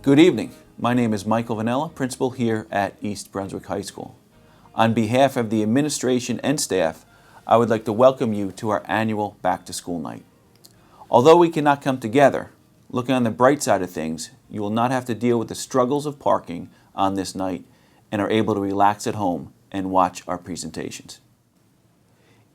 Good evening. My name is Michael Vanella, principal here at East Brunswick High School. On behalf of the administration and staff, I would like to welcome you to our annual Back to School Night. Although we cannot come together, looking on the bright side of things, you will not have to deal with the struggles of parking on this night and are able to relax at home and watch our presentations.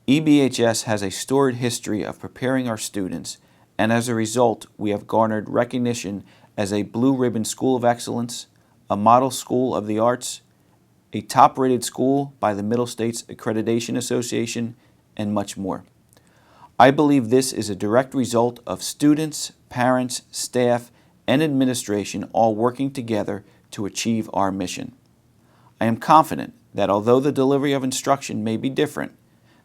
EBHS has a storied history of preparing our students, and as a result, we have garnered recognition as a Blue Ribbon School of Excellence, a Model School of the Arts, a top-rated school by the Middle States Accreditation Association, and much more. I believe this is a direct result of students, parents, staff, and administration all working together to achieve our mission. I am confident that although the delivery of instruction may be different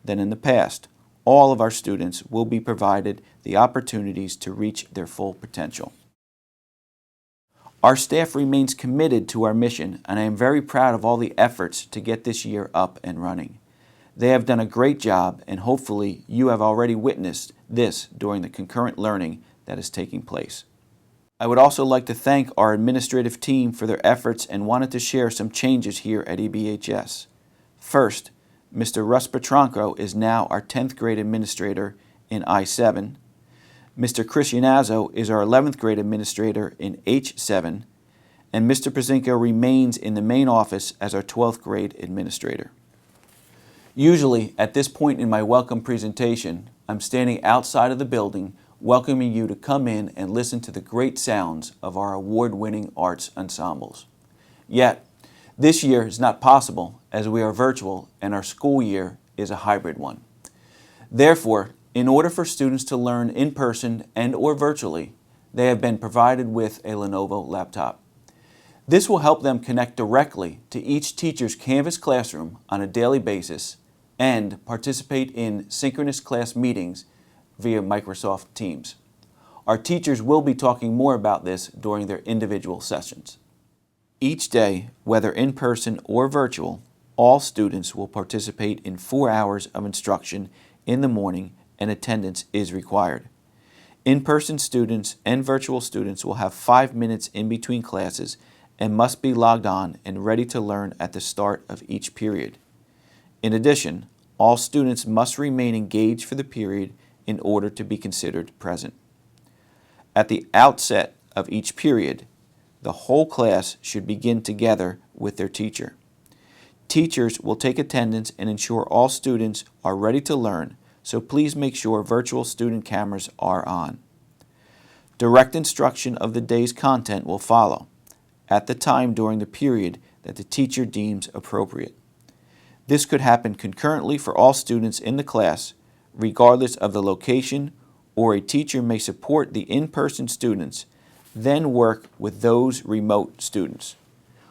than in the past, all of our students will be provided the opportunities to reach their full potential. Our staff remains committed to our mission, and I am very proud of all the efforts to get this year up and running. They have done a great job, and hopefully you have already witnessed this during the concurrent learning that is taking place. I would also like to thank our administrative team for their efforts and wanted to share some changes here at EBHS. First, Mr. RUSS PETRONKO is now our 10th grade administrator in I-7. Mr. YANNAZZO is our 11th grade administrator in H7, and Mr. PAZINKO remains in the main office as our 12th grade administrator. Usually, at this point in my welcome presentation, I'm standing outside of the building welcoming you to come in and listen to the great sounds of our award-winning arts ensembles. Yet, this year is not possible as we are virtual and our school year is a hybrid one. Therefore, in order for students to learn in person and/or virtually, they have been provided with a Lenovo laptop. This will help them connect directly to each teacher's Canvas classroom on a daily basis and participate in synchronous class meetings via Microsoft Teams. Our teachers will be talking more about this during their individual sessions. Each day, whether in person or virtual, all students will participate in 4 hours of instruction in the morning, and attendance is required. In-person students and virtual students will have 5 minutes in between classes and must be logged on and ready to learn at the start of each period. In addition, all students must remain engaged for the period in order to be considered present. At the outset of each period, the whole class should begin together with their teacher. Teachers will take attendance and ensure all students are ready to learn, so please make sure virtual student cameras are on. Direct instruction of the day's content will follow at the time during the period that the teacher deems appropriate. This could happen concurrently for all students in the class, regardless of the location, or a teacher may support the in-person students, then work with those remote students,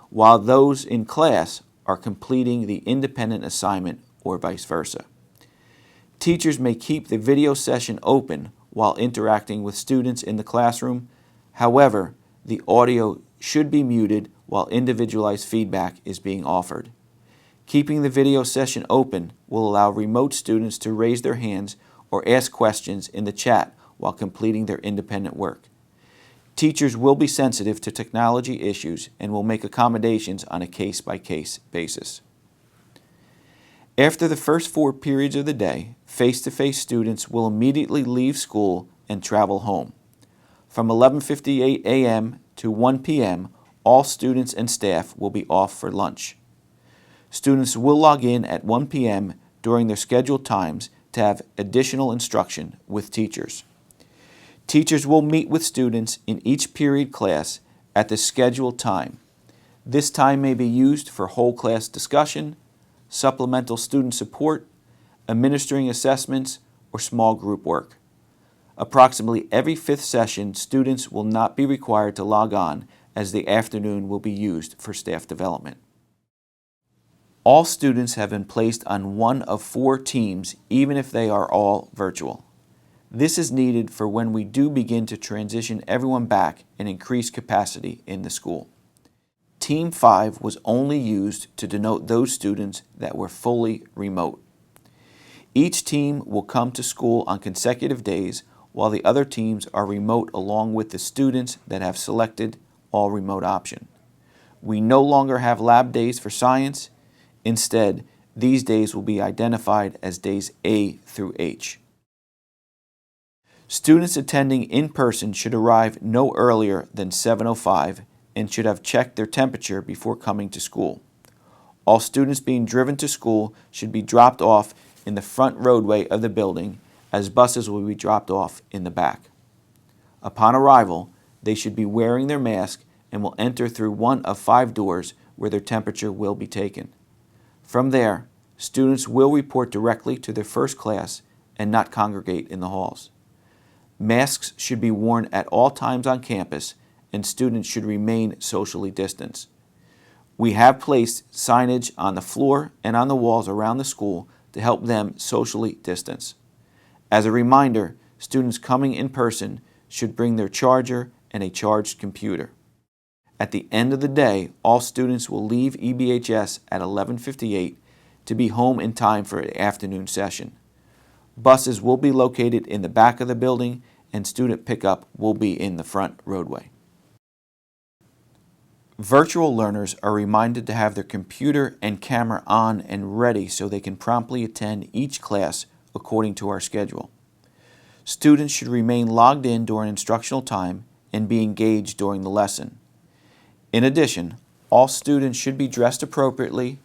while those in class are completing the independent assignment or vice versa. Teachers may keep the video session open while interacting with students in the classroom. However, the audio should be muted while individualized feedback is being offered. Keeping the video session open will allow remote students to raise their hands or ask questions in the chat while completing their independent work. Teachers will be sensitive to technology issues and will make accommodations on a case-by-case basis. After the first 4 periods of the day, face-to-face students will immediately leave school and travel home. From 11:58 a.m. to 1 p.m., all students and staff will be off for lunch. Students will log in at 1 p.m. during their scheduled times to have additional instruction with teachers. Teachers will meet with students in each period class at the scheduled time. This time may be used for whole class discussion, supplemental student support, administering assessments, or small group work. Approximately every 5th session, students will not be required to log on as the afternoon will be used for staff development. All students have been placed on one of 4 teams, even if they are all virtual. This is needed for when we do begin to transition everyone back and increase capacity in the school. Team 5 was only used to denote those students that were fully remote. Each team will come to school on consecutive days while the other teams are remote along with the students that have selected all remote option. We no longer have lab days for science. Instead, these days will be identified as days A through H. Students attending in person should arrive no earlier than 7:05 and should have checked their temperature before coming to school. All students being driven to school should be dropped off in the front roadway of the building, as buses will be dropped off in the back. Upon arrival, they should be wearing their mask and will enter through one of 5 doors where their temperature will be taken. From there, students will report directly to their first class and not congregate in the halls. Masks should be worn at all times on campus, and students should remain socially distanced. We have placed signage on the floor and on the walls around the school to help them socially distance. As a reminder, students coming in person should bring their charger and a charged computer. At the end of the day, all students will leave EBHS at 11:58 to be home in time for the afternoon session. Buses will be located in the back of the building, and student pickup will be in the front roadway. Virtual learners are reminded to have their computer and camera on and ready so they can promptly attend each class according to our schedule. Students should remain logged in during instructional time and be engaged during the lesson. In addition, all students should be dressed appropriately,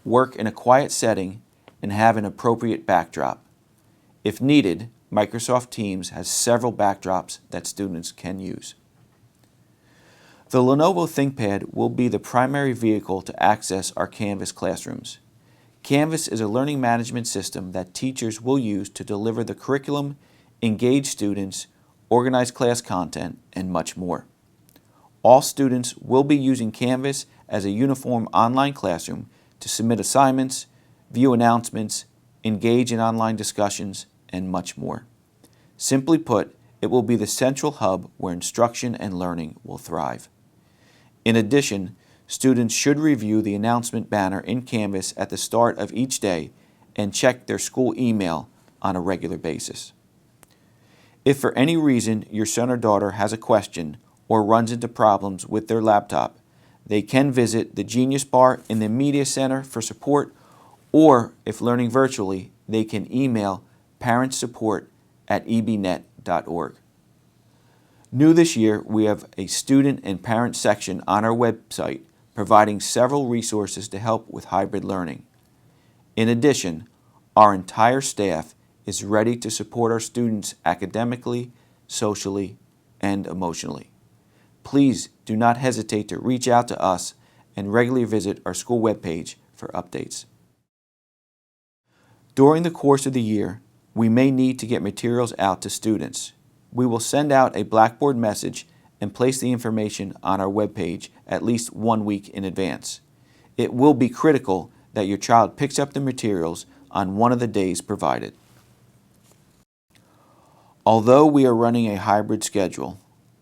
work in a quiet setting, and have an appropriate backdrop. If needed, Microsoft Teams has several backdrops that students can use. The Lenovo ThinkPad will be the primary vehicle to access our Canvas classrooms. Canvas is a learning management system that teachers will use to deliver the curriculum, engage students, organize class content, and much more. All students will be using Canvas as a uniform online classroom to submit assignments, view announcements, engage in online discussions, and much more. Simply put, it will be the central hub where instruction and learning will thrive. In addition, students should review the announcement banner in Canvas at the start of each day and check their school email on a regular basis. If for any reason your son or daughter has a question or runs into problems with their laptop, they can visit the Genius Bar in the Media Center for support, or if learning virtually, they can email parentsupport@ebnet.org. New this year, we have a student and parent section on our website providing several resources to help with hybrid learning. In addition, our entire staff is ready to support our students academically, socially, and emotionally. Please do not hesitate to reach out to us and regularly visit our school webpage for updates. During the course of the year, we may need to get materials out to students. We will send out a Blackboard message and place the information on our webpage at least 1 week in advance. It will be critical that your child picks up the materials on one of the days provided. Although we are running a hybrid schedule,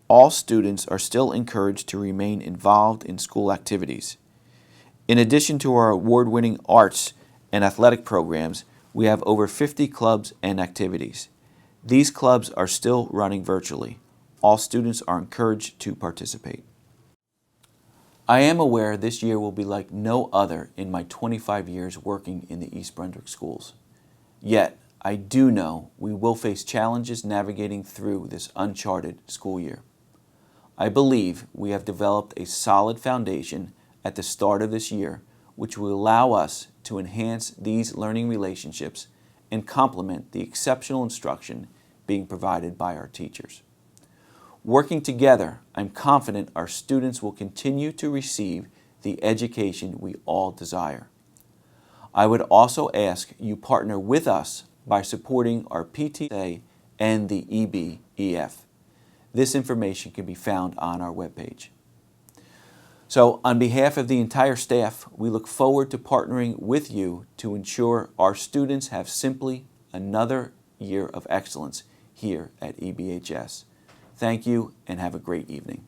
all students are still encouraged to remain involved in school activities. In addition to our award-winning arts and athletic programs, we have over 50 clubs and activities. These clubs are still running virtually. All students are encouraged to participate. I am aware this year will be like no other in my 25 years working in the East Brunswick schools. Yet, I do know we will face challenges navigating through this uncharted school year. I believe we have developed a solid foundation at the start of this year, which will allow us to enhance these learning relationships and complement the exceptional instruction being provided by our teachers. Working together, I'm confident our students will continue to receive the education we all desire. I would also ask you partner with us by supporting our PTA and the EBEF. This information can be found on our webpage. So, on behalf of the entire staff, we look forward to partnering with you to ensure our students have simply another year of excellence here at EBHS. Thank you and have a great evening.